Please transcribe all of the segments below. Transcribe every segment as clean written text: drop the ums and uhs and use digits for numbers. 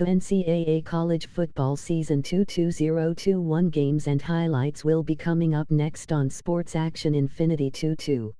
The NCAA College Football Season 2 2021 games and highlights will be coming up next on Sports Action Infinity 22.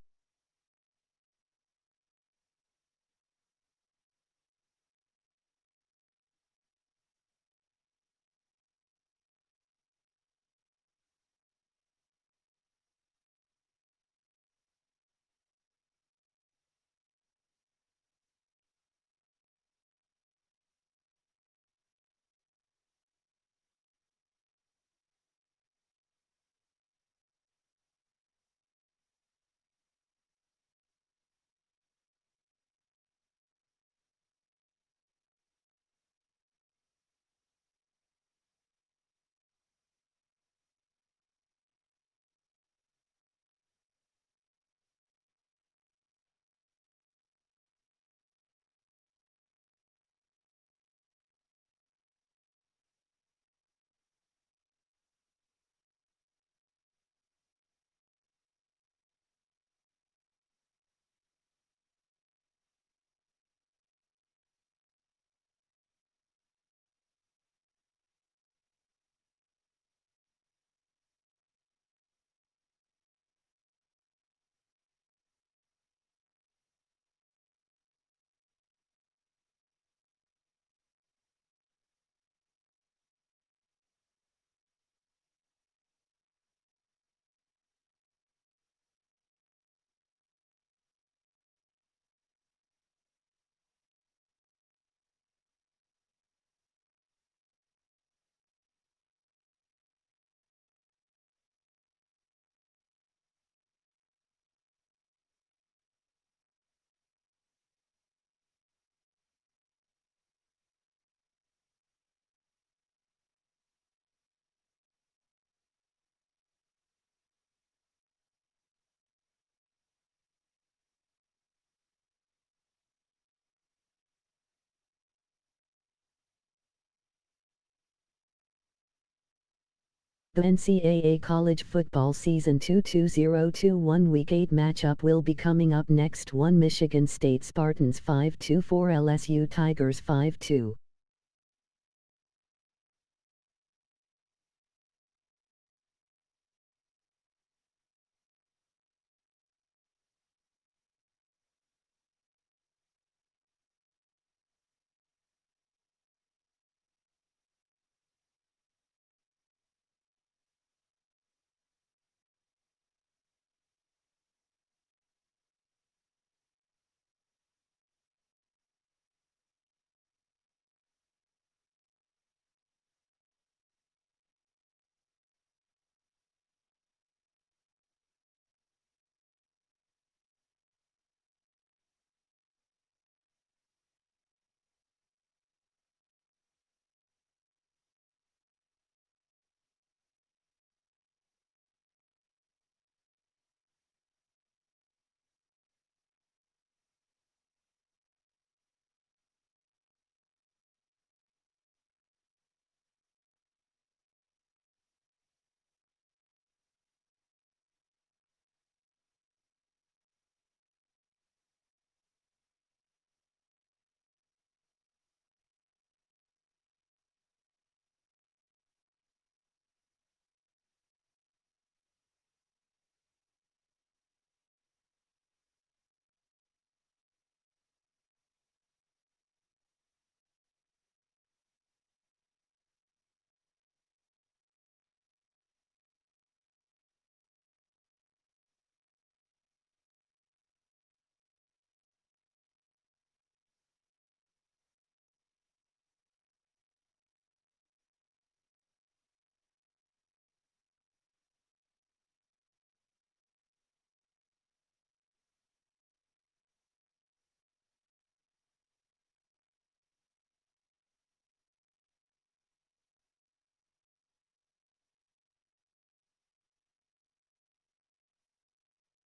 The NCAA College Football Season 2 2021 Week 8 matchup will be coming up next. 1 Michigan State Spartans 5-2, 4 LSU Tigers 5-2.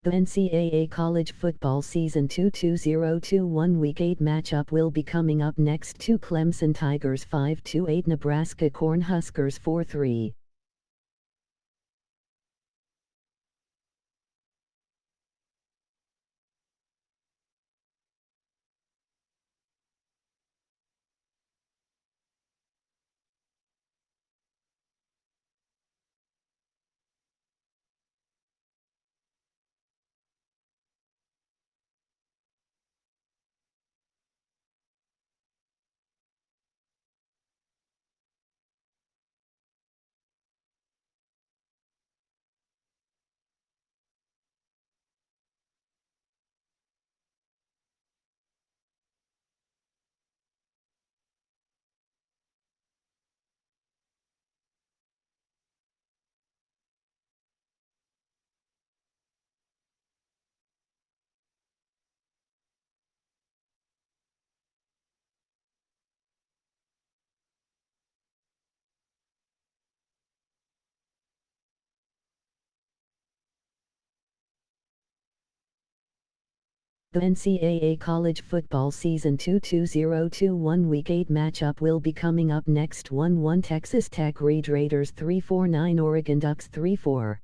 The NCAA College Football Season 2 2021 Week 8 matchup will be coming up next. 2 Clemson Tigers 5-2, 8 Nebraska Cornhuskers 4-3. The NCAA College Football Season 2-2021 Week 8 matchup will be coming up next. 1-1 Texas Tech Red Raiders 3-4-9 Oregon Ducks 3-4.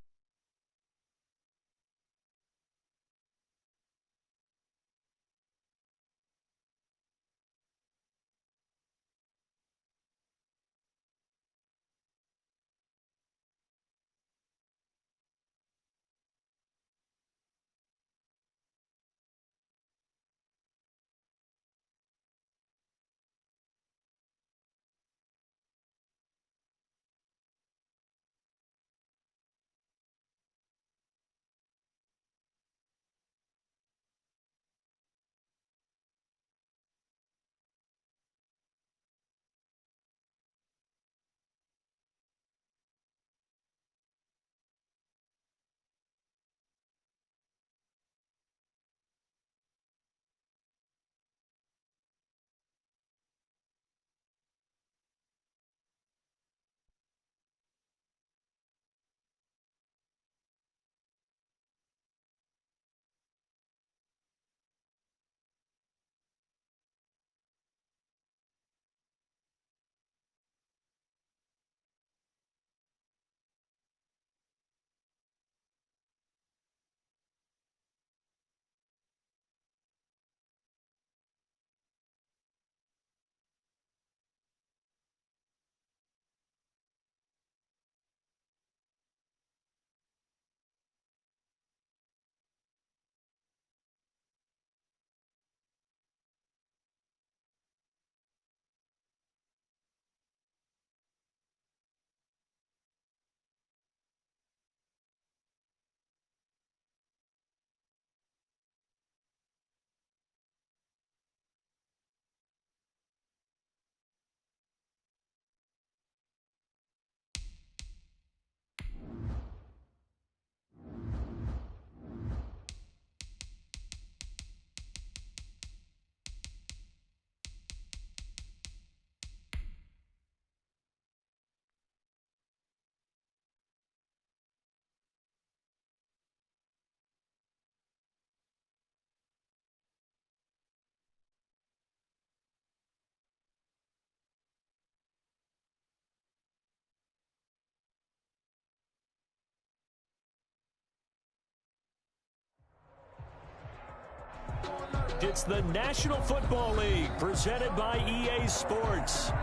It's the National Football League presented by EA Sports.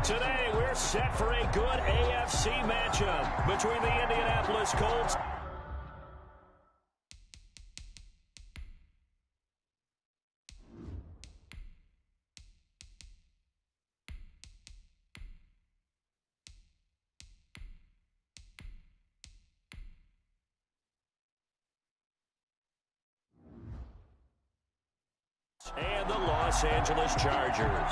Today we're set for a good AFC matchup between the Indianapolis Colts and the Los Angeles Chargers.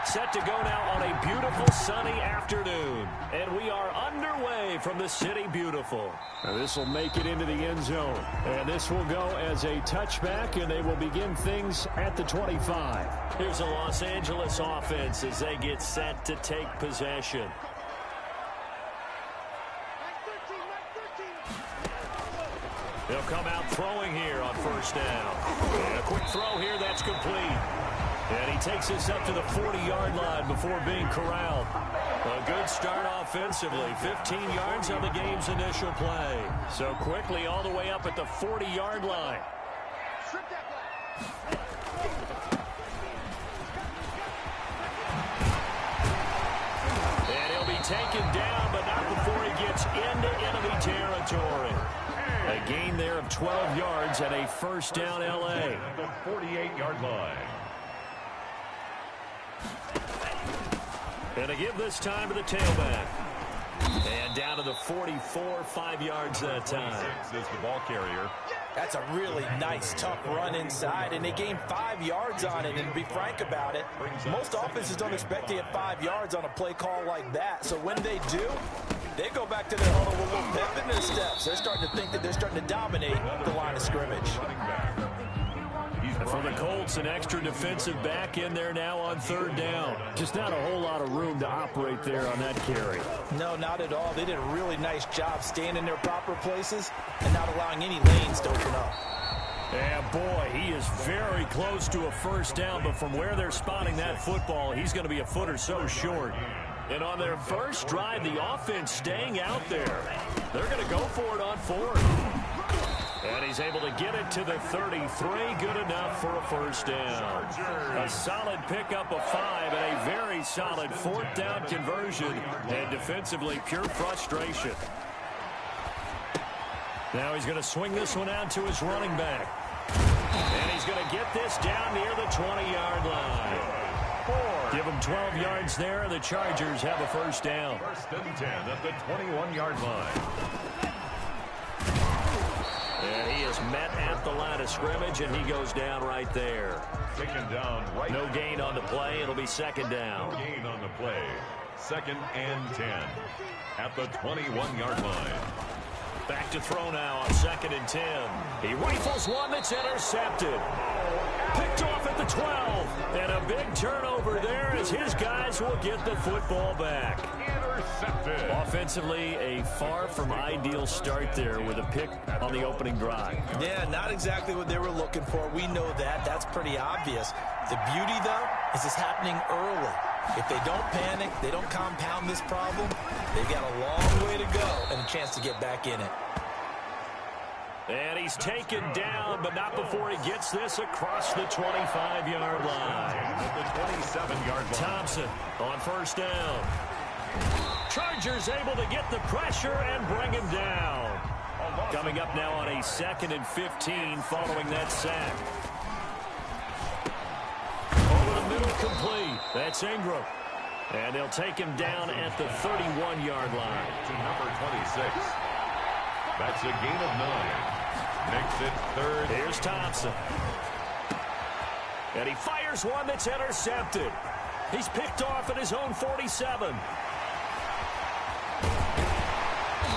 Set to go now on a beautiful sunny afternoon. And we are underway from the City Beautiful. Now this will make it into the end zone. And this will go as a touchback, and they will begin things at the 25. Here's the Los Angeles offense as they get set to take possession. They'll come out throwing here on first down. And a quick throw here, that's complete. And he takes this up to the 40-yard line before being corralled. A good start offensively. 15 yards on the game's initial play. So quickly all the way up at the 40-yard line. And he'll be taken down, but not before he gets into enemy territory. A gain there of 12 yards and a first down L.A. The 48-yard line. And to give this time to the tailback. And down to the 44, 5 yards that time. Is the ball carrier. That's a really nice, tough run inside, and they gained 5 yards on it. And to be frank about it, most offenses don't expect to get 5 yards on a play call like that. So when they do, they go back to their huddle with a little pep in their steps. They're starting to think that they're starting to dominate the line of scrimmage. From the Colts, an extra defensive back in there now on third down. Just not a whole lot of room to operate there on that carry. No, not at all. They did a really nice job staying in their proper places and not allowing any lanes to open up. And boy, he is very close to a first down, but from where they're spotting that football, he's going to be a foot or so short. And on their first drive, the offense staying out there. They're going to go for it on fourth. And he's able to get it to the 33. Good enough for a first down. A solid pickup of 5 and a very solid fourth down conversion. And defensively, pure frustration. Now he's going to swing this one out to his running back. And he's going to get this down near the 20-yard line. Give him 12 yards there, and the Chargers have a first down. First and 10 at the 21-yard line. And he is met at the line of scrimmage, and he goes down right there. Taken down right. No gain on the play. It'll be second down. No gain on the play. Second and 10 at the 21-yard line. Back to throw now on second and 10. He rifles one that's intercepted. Picked off at the 12. And a big turnover there as his guys will get the football back. Intercepted. Offensively, a far from ideal start there with a pick on the opening drive. Yeah, not exactly what they were looking for. We know that. That's pretty obvious. The beauty, though, is it's happening early. If they don't panic, they don't compound this problem, they've got a long way to go and a chance to get back in it. And he's taken down, but not before he gets this across the 25-yard line. At the 27-yard line. Thompson on first down. Chargers able to get the pressure and bring him down. Coming up now on a second and 15 following that sack. Over the middle, complete. That's Ingram. And they'll take him down at the 31-yard line. To number 26. That's a gain of 9. Makes it third. Here's Thompson. And he fires one that's intercepted. He's picked off at his own 47.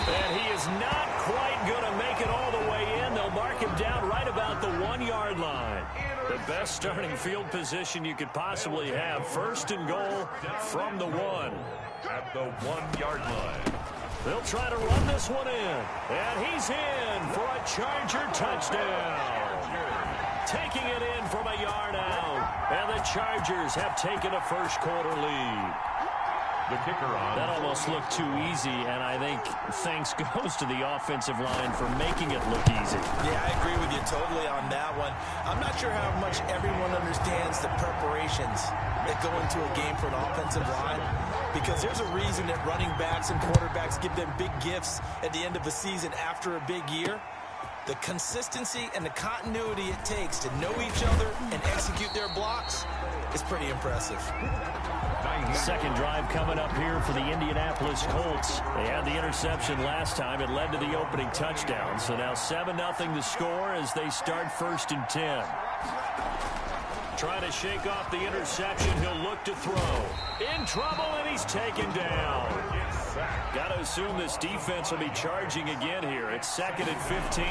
And he is not quite going to make it all the way in. They'll mark him down right about the 1-yard line. The best starting field position you could possibly have. First and goal from the 1. At the 1-yard line. They'll try to run this one in. And he's in for a Charger touchdown. Taking it in from a yard out. And the Chargers have taken a first quarter lead. The kicker on. That almost looked too easy, and I think thanks goes to the offensive line for making it look easy. Yeah, I agree with you totally on that one. I'm not sure how much everyone understands the preparations that go into a game for an offensive line, because there's a reason that running backs and quarterbacks give them big gifts at the end of the season after a big year. The consistency and the continuity it takes to know each other and execute their blocks is pretty impressive. Second drive coming up here for the Indianapolis Colts. They had the interception last time. It led to the opening touchdown. So now 7-0 the score as they start first and 10. Trying to shake off the interception. He'll look to throw. In trouble, and he's taken down. Got to assume this defense will be charging again here. It's second and 15.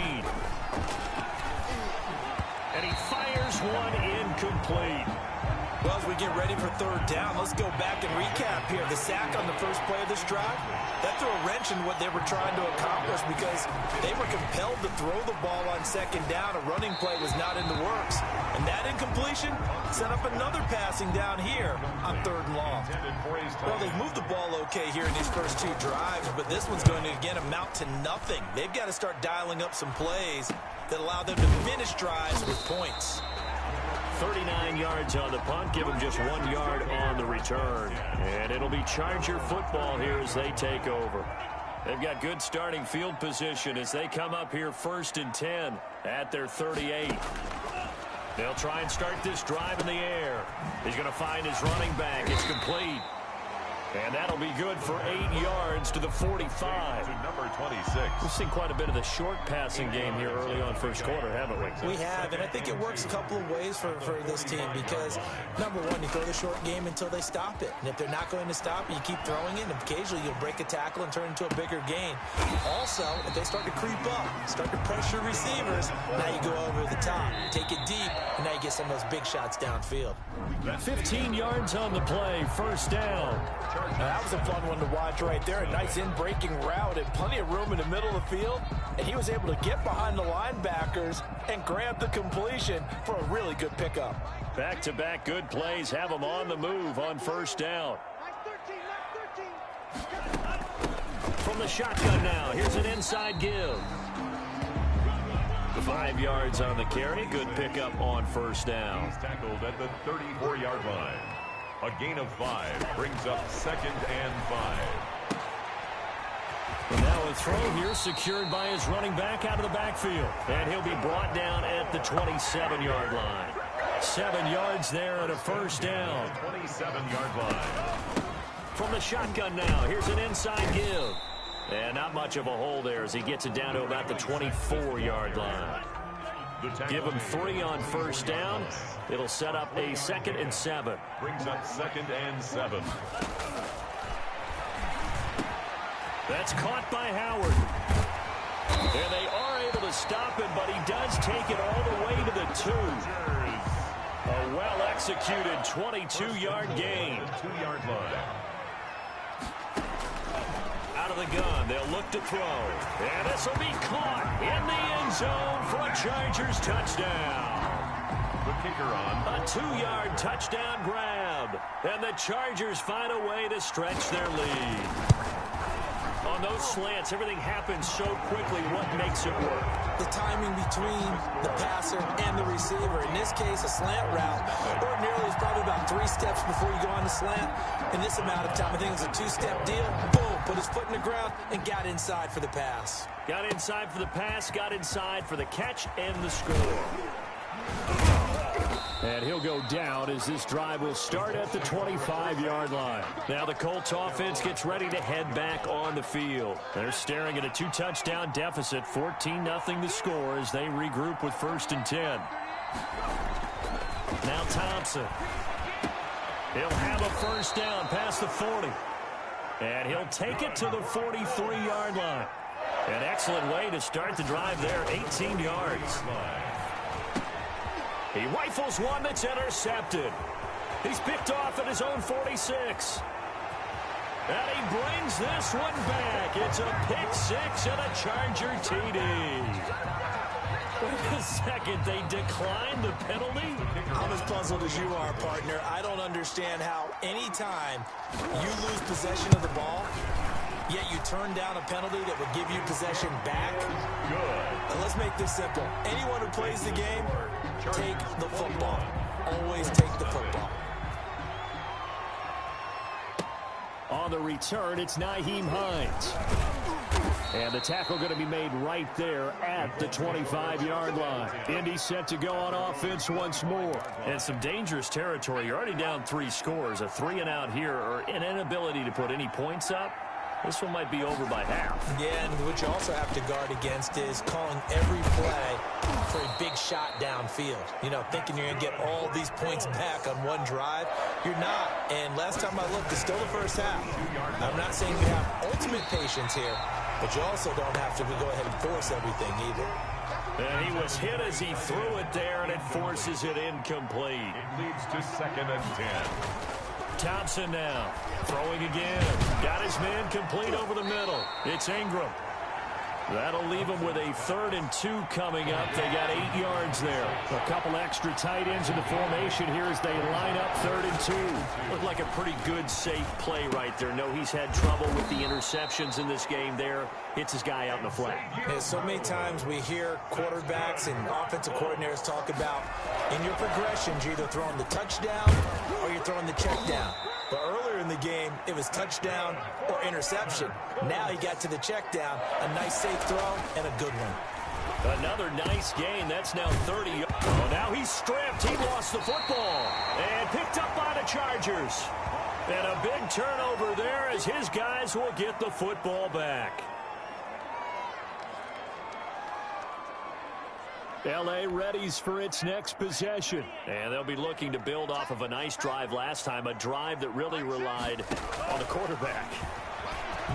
And he fires one incomplete. Well, as we get ready for third down, let's go back and recap here. The sack on the first play of this drive, that threw a wrench in what they were trying to accomplish because they were compelled to throw the ball on second down. A running play was not in the works. And that incompletion set up another passing down here on third and long. Well, they've moved the ball okay here in these first two drives, but this one's going to, again, amount to nothing. They've got to start dialing up some plays that allow them to finish drives with points. 39 yards on the punt, give them just 1 yard on the return. And it'll be Charger football here as they take over. They've got good starting field position as they come up here first and 10 at their 38. They'll try and start this drive in the air. He's going to find his running back. It's complete. And that'll be good for 8 yards to the 45. To number 26. We've seen quite a bit of the short passing game here early on first quarter, haven't we? We have, and I think it works a couple of ways for this team because, number one, you throw the short game until they stop it. And if they're not going to stop it, you keep throwing it, and occasionally you'll break a tackle and turn it into a bigger gain. Also, if they start to creep up, start to pressure receivers, now you go over the top, take it deep, and now you get some of those big shots downfield. 15 yards on the play, first down. Now, that was a fun one to watch right there. A nice in-breaking route and plenty of room in the middle of the field. And he was able to get behind the linebackers and grab the completion for a really good pickup. Back-to-back good plays have them on the move on first down. From the shotgun now, here's an inside give. 5 yards on the carry. Good pickup on first down. He's tackled at the 34-yard line. A gain of 5 brings up 2nd and 5. And now a throw here secured by his running back out of the backfield. And he'll be brought down at the 27-yard line. 7 yards there and a first down. 27-yard line. From the shotgun now, here's an inside give. And not much of a hole there as he gets it down to about the 24-yard line. Give him 3 on first down. It'll set up a 2nd and 7. Brings up 2nd and 7. That's caught by Howard. And they are able to stop him, but he does take it all the way to the 2. A well-executed 22-yard gain. 2-yard line. Out of the gun, they'll look to throw. And this will be caught in the end zone for a Chargers touchdown. The kicker on. A 2-yard touchdown grab. And the Chargers find a way to stretch their lead. On those slants, everything happens so quickly. What makes it work? The timing between the passer and the receiver. In this case, a slant route. Ordinarily, it's probably about 3 steps before you go on the slant. In this amount of time, I think it was a 2-step deal. Boom, put his foot in the ground and got inside for the pass. Got inside for the pass, got inside for the catch and the score. And he'll go down as this drive will start at the 25-yard line. Now the Colts offense gets ready to head back on the field. They're staring at a 2-touchdown deficit, 14-0 the score as they regroup with 1st and 10. Now Thompson. He'll have a first down past the 40. And he'll take it to the 43-yard line. An excellent way to start the drive there, 18 yards. He rifles one that's intercepted. He's picked off at his own 46. And he brings this one back. It's a pick 6 and a Charger TD. Wait a second, they declined the penalty? I'm as puzzled as you are, partner. I don't understand how any time you lose possession of the ball, yet you turn down a penalty that would give you possession back. Good. And let's make this simple. Anyone who plays the game, take the football. Always take the football. On the return, it's Nyheim Hines. And the tackle going to be made right there at the 25-yard line. Indy set to go on offense once more. And some dangerous territory. You're already down 3 scores. A 3-and-out here or an inability to put any points up. This one might be over by half. Yeah, and what you also have to guard against is calling every play for a big shot downfield. You know, thinking you're going to get all these points back on one drive. You're not. And last time I looked, it's still the first half. I'm not saying you have ultimate patience here, but you also don't have to go ahead and force everything either. And he was hit as he threw it there, and it forces it incomplete. It leads to 2nd and 10. Thompson now, throwing again. Got his man complete over the middle. It's Ingram. That'll leave them with a 3rd and 2 coming up. They got 8 yards there. A couple extra tight ends in the formation here as they line up 3rd and 2. Looked like a pretty good, safe play right there. No, he's had trouble with the interceptions in this game there. Hits his guy out in the flat. Yeah, so many times we hear quarterbacks and offensive coordinators talk about in your progressions, you're either throwing the touchdown or you're throwing the check down. But earlier in the game, it was touchdown or interception. Now he got to the check down, a nice safe throw, and a good one. Another nice gain. That's now 30. Oh, now he's stripped. He lost the football. And picked up by the Chargers. And a big turnover there as his guys will get the football back. L.A. readies for its next possession. And they'll be looking to build off of a nice drive last time, a drive that really relied on the quarterback.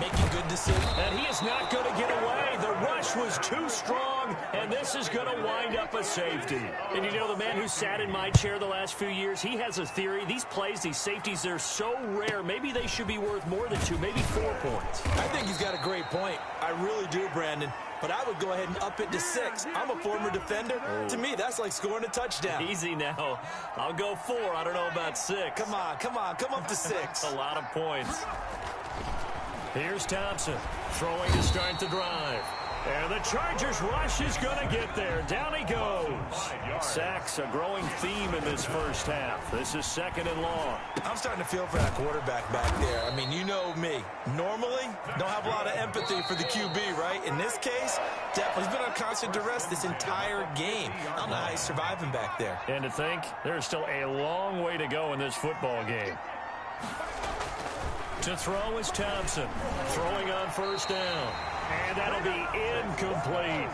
Making good decisions. And he is not going to get away. The rush was too strong, and this is going to wind up a safety. And you know, the man who sat in my chair the last few years, he has a theory. These plays, these safeties, they're so rare. Maybe they should be worth more than 2, maybe 4 points. I think he's got a great point. I really do, Brandon. But I would go ahead and up it to 6. I'm a former defender. Oh. To me, that's like scoring a touchdown. Easy now. I'll go 4. I don't know about 6. Come on. Come up to 6. A lot of points. Here's Thompson throwing to start the drive. And the Chargers rush is going to get there. Down he goes. Sacks, a growing theme in this first half. This is 2nd and long. I'm starting to feel for that quarterback back there. I mean, you know me. Normally, don't have a lot of empathy for the QB, right? In this case, definitely. He's been on constant duress this entire game. I don't know how he's surviving back there. And to think, there's still a long way to go in this football game. To throw is Thompson. Throwing on 1st down. And that'll be incomplete.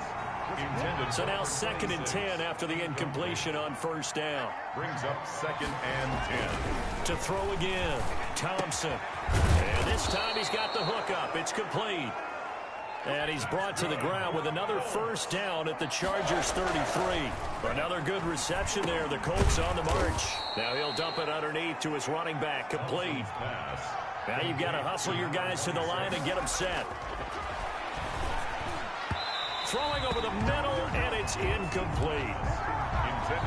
So now 2nd and 10 after the incompletion on 1st down. Brings up 2nd and 10. To throw again, Thompson. And this time he's got the hook up. It's complete. And he's brought to the ground with another 1st down at the Chargers 33. Another good reception there. The Colts on the march. Now he'll dump it underneath to his running back. Complete. Now you've got to hustle your guys to the line and get them set. Throwing over the middle, and it's incomplete.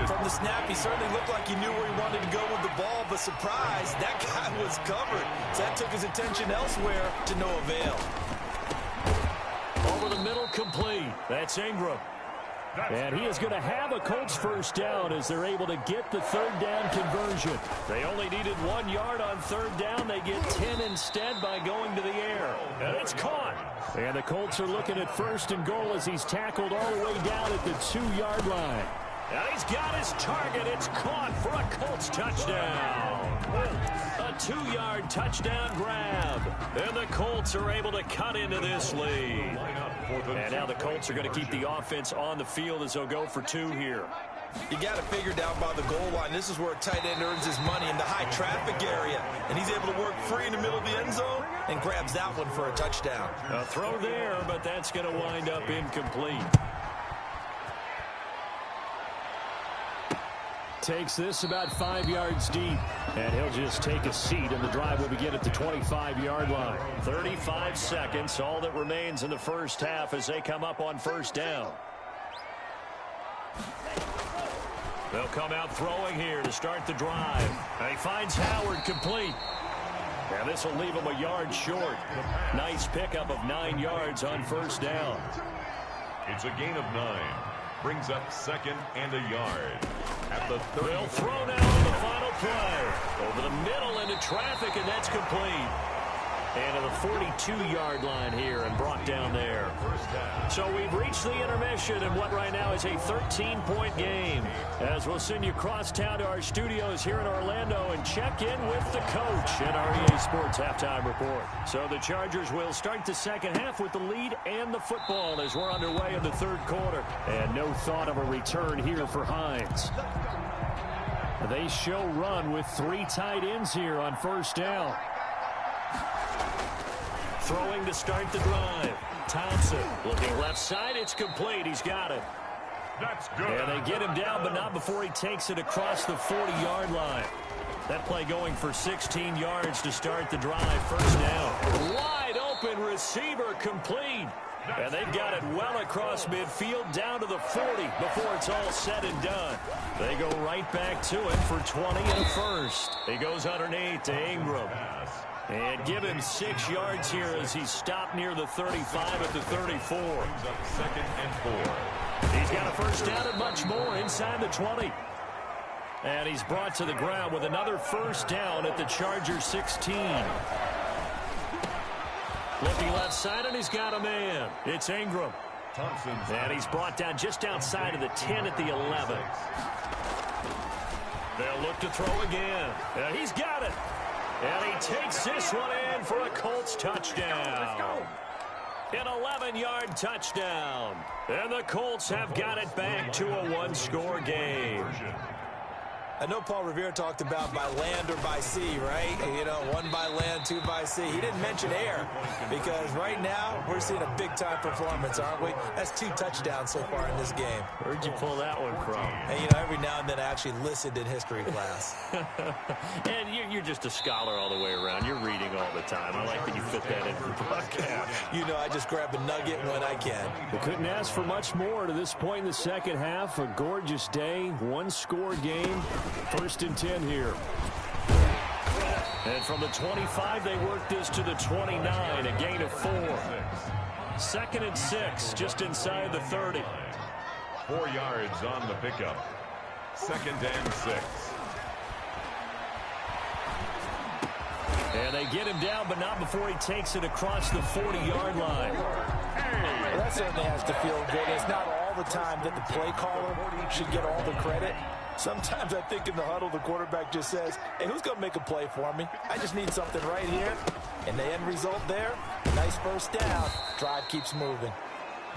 From the snap, he certainly looked like he knew where he wanted to go with the ball, but surprise, that guy was covered. So that took his attention elsewhere to no avail. Over the middle, complete. That's Ingram. And he is going to have a Colts 1st down as they're able to get the 3rd down conversion. They only needed 1 yard on 3rd down. They get 10 instead by going to the air. And it's caught. And the Colts are looking at 1st and goal as he's tackled all the way down at the 2-yard line. And he's got his target. It's caught for a Colts touchdown. A 2-yard touchdown grab. And the Colts are able to cut into this lead. And now the Colts are going to keep the offense on the field as they'll go for 2 here. You got to figure down by the goal line. This is where a tight end earns his money in the high traffic area. And he's able to work free in the middle of the end zone and grabs that one for a touchdown. A throw there, but that's going to wind up incomplete. Takes this about 5 yards deep. And he'll just take a seat, and the drive will begin at the 25-yard line. 35 seconds, all that remains in the first half as they come up on 1st down. They'll come out throwing here to start the drive. And he finds Howard complete. And this will leave him a yard short. Nice pickup of 9 yards on 1st down. It's a gain of 9. Brings up 2nd and a yard. At the 30. They'll throw now on the final play. Over the middle into traffic, and that's complete. And to the 42-yard line here and brought down there. So we've reached the intermission in what right now is a 13-point game. As we'll send you across town to our studios here in Orlando and check in with the coach in our EA Sports Halftime Report. So the Chargers will start the second half with the lead and the football as we're underway in the 3rd quarter. And no thought of a return here for Hines. They show run with 3 tight ends here on 1st down. Throwing to start the drive. Thompson looking left side. It's complete. He's got it. That's good. And they get him down, but not before he takes it across the 40-yard line. That play going for 16 yards to start the drive. 1st down. Wide open receiver complete. And they've got it well across midfield down to the 40 before it's all said and done. They go right back to it for 20 and a 1st. He goes underneath to Ingram. And give him 6 yards here as he's stopped near the 35 at the 34. 2nd and 4. He's got a 1st down and much more inside the 20. And he's brought to the ground with another 1st down at the Chargers 16. Looking left side, and he's got a man. It's Ingram. And he's brought down just outside of the 10 at the 11. They'll look to throw again. And he's got it. And he takes this one in for a Colts touchdown. An 11-yard touchdown. And the Colts have got it back to a one-score game. I know Paul Revere talked about by land or by sea, right? You know, one by land, two by sea. He didn't mention air because right now we're seeing a big-time performance, aren't we? That's 2 touchdowns so far in this game. Where'd you pull that one from? And, you know, every now and then I actually listened in history class. And you're just a scholar all the way around. You're reading all the time. I like that you fit that into the broadcast. You know, I just grab a nugget when I can. We couldn't ask for much more to this point in the second half. A gorgeous day, one-score game. 1st and 10 here. And from the 25, they work this to the 29, a gain of 4. 2nd and 6, just inside the 30. 4 yards on the pickup. 2nd and 6. And they get him down, but not before he takes it across the 40-yard line. Well, that certainly has to feel good. It's not all the time that the play caller should get all the credit. Sometimes I think in the huddle, the quarterback just says, hey, who's going to make a play for me? I just need something right here. And the end result there, nice first down. Drive keeps moving.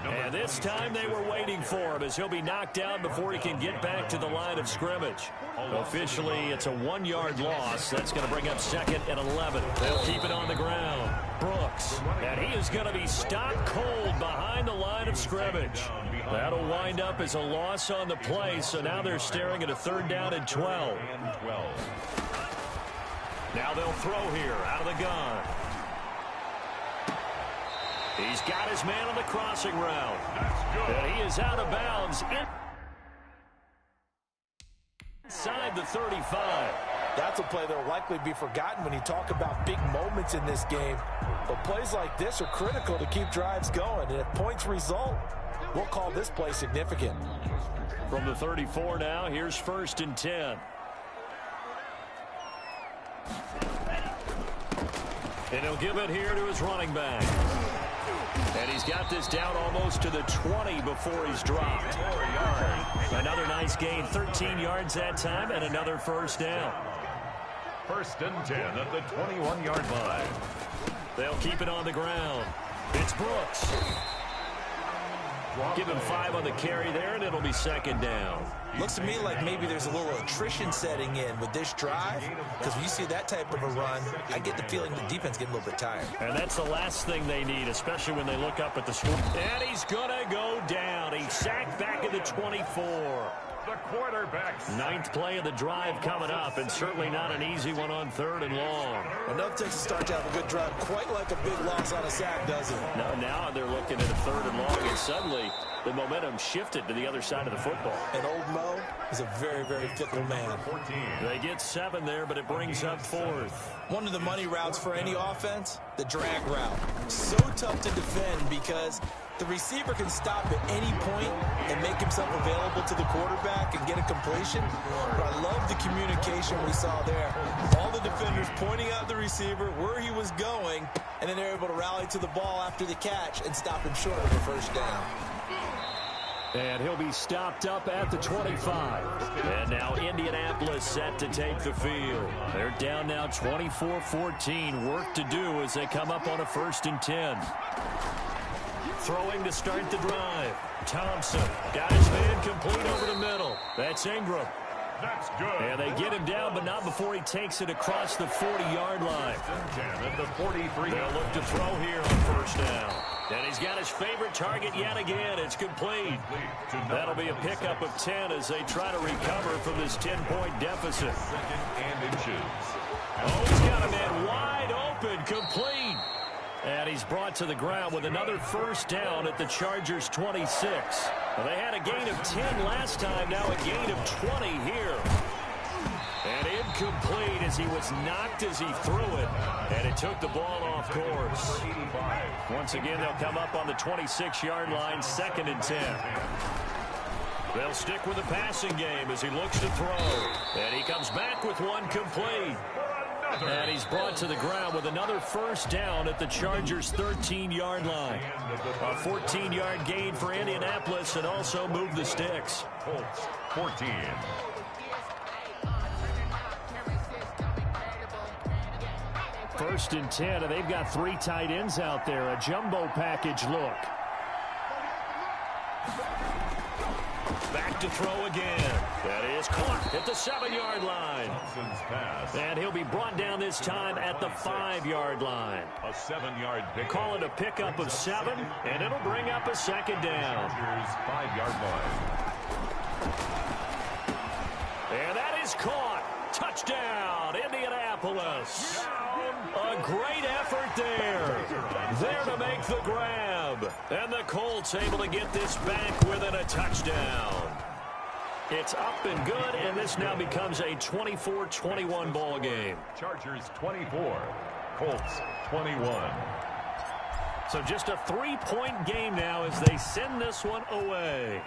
And this time they were waiting for him as he'll be knocked down before he can get back to the line of scrimmage. Officially, it's a 1-yard loss. That's going to bring up 2nd and 11. They'll keep it on the ground. Brooks. And he is going to be stopped cold behind the line of scrimmage. That'll wind up as a loss on the play, so now they're staring at a 3rd down and 12. Now they'll throw here out of the gun. He's got his man on the crossing route. And he is out of bounds inside the 35. That's a play that will likely be forgotten when you talk about big moments in this game. But plays like this are critical to keep drives going. And if points result, we'll call this play significant. From the 34 now, here's 1st and 10. And he'll give it here to his running back. And he's got this down almost to the 20 before he's dropped. Another nice gain, 13 yards that time, and another first down. 1st and 10 at the 21-yard line. They'll keep it on the ground. It's Brooks. Give him 5 on the carry there, and it'll be 2nd down. Looks to me like maybe there's a little attrition setting in with this drive, because when you see that type of a run, I get the feeling the defense getting a little bit tired. And that's the last thing they need, especially when they look up at the score. And he's going to go down. He's sacked back at the 24. The quarterback's 9th play of the drive coming up, and certainly not an easy one on 3rd and long. Enough takes to start to have a good drive, quite like a big loss on a sack, doesn't it? Now they're looking at a 3rd and long, and suddenly the momentum shifted to the other side of the football. And old Mo is a very, very fickle man. 14. They get 7 there, but it brings up 4th. One of the money routes for any offense, the drag route. So tough to defend because the receiver can stop at any point and make himself available to the quarterback and get a completion. But I love the communication we saw there. All the defenders pointing out the receiver where he was going, and then they're able to rally to the ball after the catch and stop him short of a first down. And he'll be stopped up at the 25. And now Indianapolis set to take the field. They're down now 24-14. Work to do as they come up on a 1st and 10. Throwing to start the drive. Thompson got his man complete over the middle. That's Ingram. That's good. And they get him down, but not before he takes it across the 40-yard line. 10 at the 43. They'll look to throw here on 1st down. And he's got his favorite target yet again. It's complete. That'll be a pickup of 10 as they try to recover from this 10-point deficit. 2nd and inches. Oh, he's got a man wide open, complete. And he's brought to the ground with another first down at the Chargers' 26. Well, they had a gain of 10 last time, now a gain of 20 here. And incomplete as he was knocked as he threw it. And it took the ball off course. Once again, they'll come up on the 26-yard line, 2nd and 10. They'll stick with the passing game as he looks to throw. And he comes back with one complete. And he's brought to the ground with another first down at the Chargers' 13-yard line. A 14-yard gain for Indianapolis and also move the sticks. Colts 14. First and 10, and they've got 3 tight ends out there. A jumbo package look. Back to throw again. That is caught at the 7-yard line. And he'll be brought down this time at the 5-yard line. A 7-yard pick. Call it a pickup of 7, and it'll bring up a second down. 5-yard line. And that is caught. Touchdown, Indianapolis. A great effort there. There to make the grab. And the Colts able to get this back within a touchdown. It's up and good, and this now becomes a 24-21 ball game. Chargers 24, Colts 21. So just a 3-point game now as they send this one away.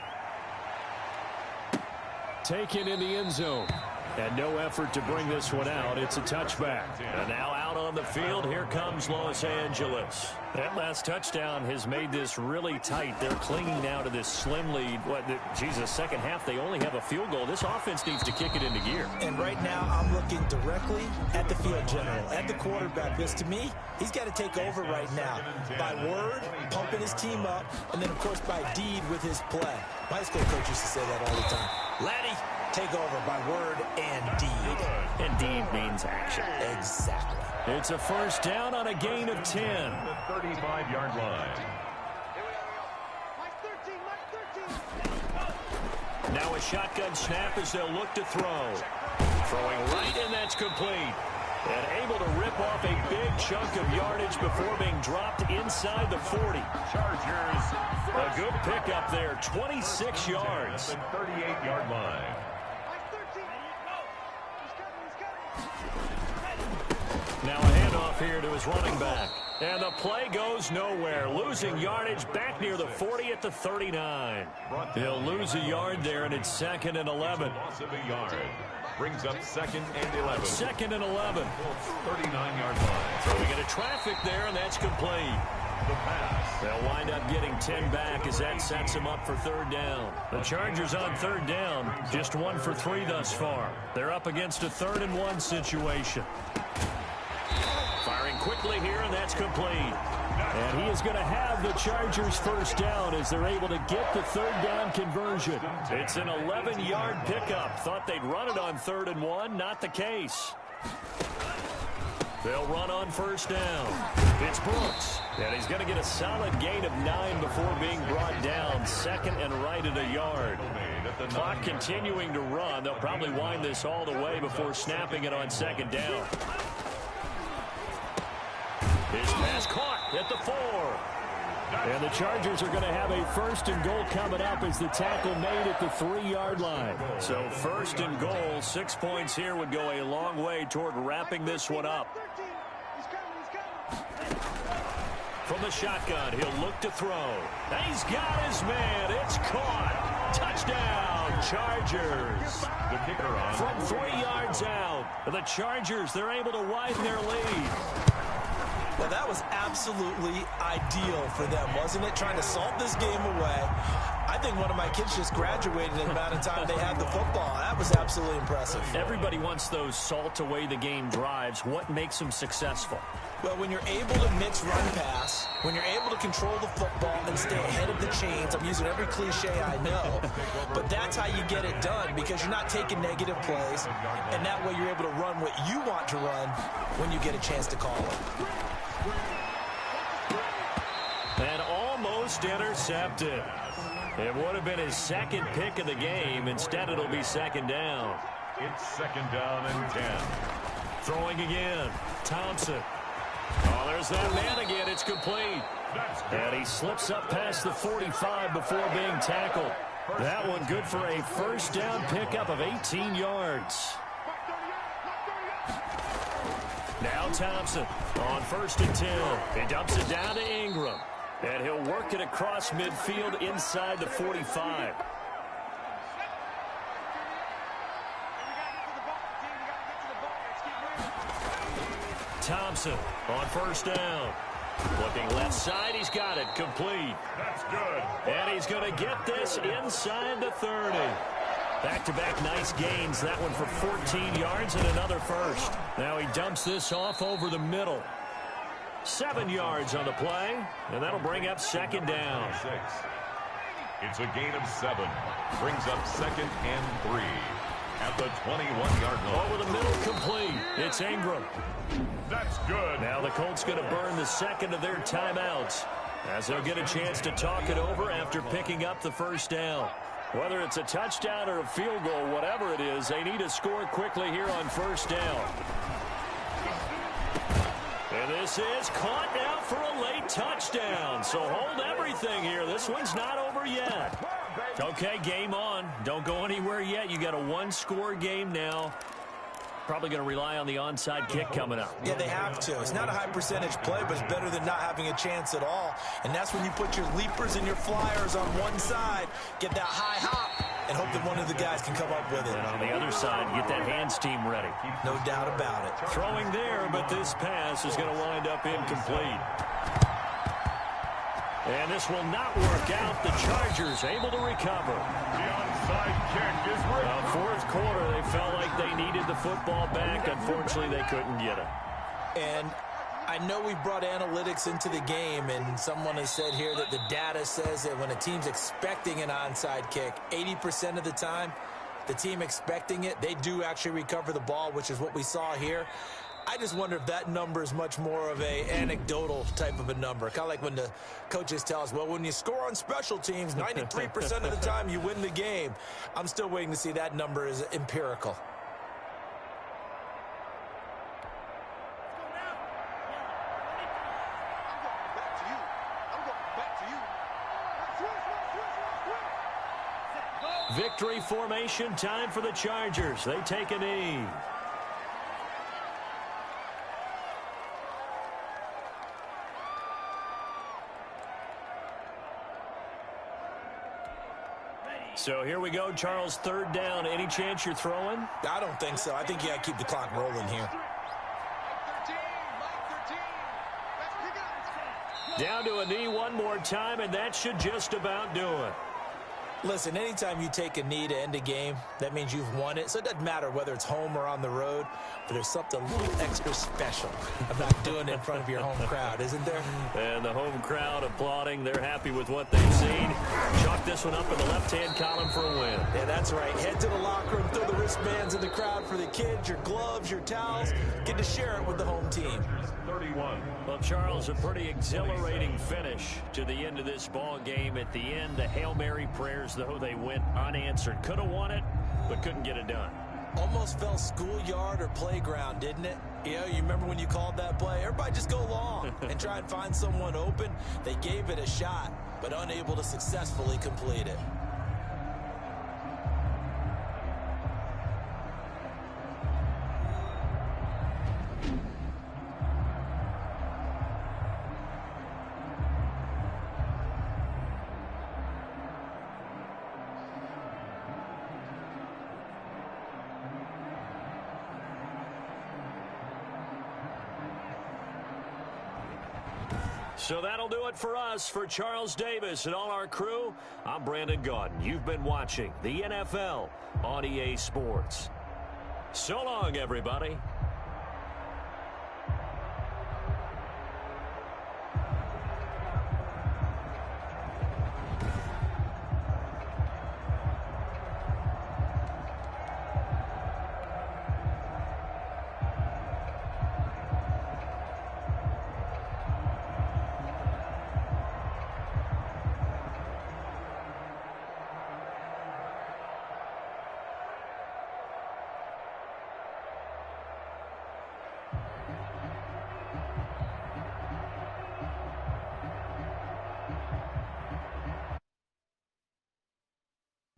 Taken in the end zone. And no effort to bring this one out. It's a touchback. And now out on the field, here comes Los Angeles. That last touchdown has made this really tight. They're clinging now to this slim lead. Second half, they only have a field goal. This offense needs to kick it into gear. And right now, I'm looking directly at the field general, at the quarterback. Because to me, he's got to take over right now. By word, pumping his team up, and then, of course, by deed with his play. My high school coach used to say that all the time. Laddie, take over by word and deed. And deed means action. Exactly. It's a first down on a gain of 10. The 35-yard line. Now a shotgun snap as they'll look to throw. Throwing right, and that's complete. And able to rip off a big chunk of yardage before being dropped inside the 40. Chargers. A good pickup there, 26 yards. The 38-yard line. Now a handoff here to his running back. And the play goes nowhere. Losing yardage back near the 40 at the 39. He'll lose a yard there, and it's 2nd and 11. Loss of a yard. Brings up 2nd and 11. 2nd and 11. 39-yard line. Throwing into traffic there, and that's complete. The pass. They'll wind up getting 10 back as that sets them up for 3rd down. The Chargers on 3rd down, just 1 for 3 thus far. They're up against a 3rd and 1 situation. Firing quickly here, and that's complete. And he is going to have the Chargers first down as they're able to get the 3rd down conversion. It's an 11-yard pickup. Thought they'd run it on 3rd and 1. Not the case. They'll run on first down. It's Brooks. And he's going to get a solid gain of 9 before being brought down. 2nd and right at a yard. Clock continuing to run. They'll probably wind this all the way before snapping it on 2nd down. His pass caught at the 4. And the Chargers are going to have a 1st and goal coming up as the tackle made at the 3-yard line. So 1st and goal, 6 points here would go a long way toward wrapping this one up. From the shotgun, he'll look to throw. And he's got his man. It's caught. Touchdown, Chargers. The kicker on. From 3 yards out, the Chargers, they're able to widen their lead. Well, that was absolutely ideal for them, wasn't it? Trying to salt this game away. I think one of my kids just graduated in the amount of time they had the football. That was absolutely impressive. Everybody wants those salt away the game drives. What makes them successful? Well, when you're able to mix run pass, when you're able to control the football and stay ahead of the chains, I'm using every cliche I know, but that's how you get it done because you're not taking negative plays, and that way you're able to run what you want to run when you get a chance to call it. And almost intercepted. It would have been his 2nd pick of the game. Instead, it'll be 2nd down. It's 2nd down and 10. Throwing again. Thompson. Oh, there's that man again. It's complete. And he slips up past the 45 before being tackled. That one good for a 1st down pickup of 18 yards. Now Thompson on 1st and 10. He dumps it down to Ingram. And he'll work it across midfield inside the 45. Thompson on 1st down. Looking left side, he's got it. Complete. That's good. And he's going to get this inside the 30. Back-to-back nice gains. That one for 14 yards and another first. Now he dumps this off over the middle. 7 yards on the play, and that'll bring up second down. It's a gain of 7. Brings up 2nd and 3 at the 21-yard line. Over the middle, complete. It's Ingram. That's good. Now the Colts going to burn the second of their timeouts, as they'll get a chance to talk it over after picking up the first down. Whether it's a touchdown or a field goal, whatever it is, they need to score quickly here on first down. And this is caught now for a late touchdown. So hold everything here. This one's not over yet. Okay, game on. Don't go anywhere yet. You got a one-score game now. Probably going to rely on the onside kick coming up. Yeah, they have to. It's not a high percentage play, but it's better than not having a chance at all. And that's when you put your leapers and your flyers on one side, get that high hop, and hope that one of the guys can come up with it. And on the other side, get that hands team ready. No doubt about it. Throwing there, but this pass is going to wind up incomplete. And this will not work out. The Chargers able to recover. The onside kick is ripped. Fourth quarter, they felt like they needed the football back. Unfortunately, they couldn't get it. And I know we brought analytics into the game, and someone has said here that the data says that when a team's expecting an onside kick, 80% of the time, the team expecting it, they do actually recover the ball, which is what we saw here. I just wonder if that number is much more of a anecdotal type of a number. Kind of like when the coaches tell us, well, when you score on special teams, 93% of the time you win the game. I'm still waiting to see that number is empirical. Victory formation time for the Chargers. They take a knee. So here we go, Charles, third down. Any chance you're throwing? I don't think so. I think you got to keep the clock rolling here. Down to a knee one more time, and that should just about do it. Listen, anytime you take a knee to end a game, that means you've won it. So it doesn't matter whether it's home or on the road, but there's something a little extra special about doing it in front of your home crowd, isn't there? And the home crowd applauding. They're happy with what they've seen. Chalk this one up in the left-hand column for a win. Yeah, that's right. Head to the locker room, throw the wristbands in the crowd for the kids, your gloves, your towels. Get to share it with the home team. 31. Well, Charles, a pretty exhilarating finish to the end of this ball game. At the end, the Hail Mary prayers, though, they went unanswered. Could have won it, but couldn't get it done. Almost felt schoolyard or playground, didn't it? You know, you remember when you called that play? Everybody just go long and try and find someone open. They gave it a shot, but unable to successfully complete it. So that'll do it for us. For Charles Davis and all our crew, I'm Brandon Gaudin. You've been watching the NFL on EA Sports. So long, everybody.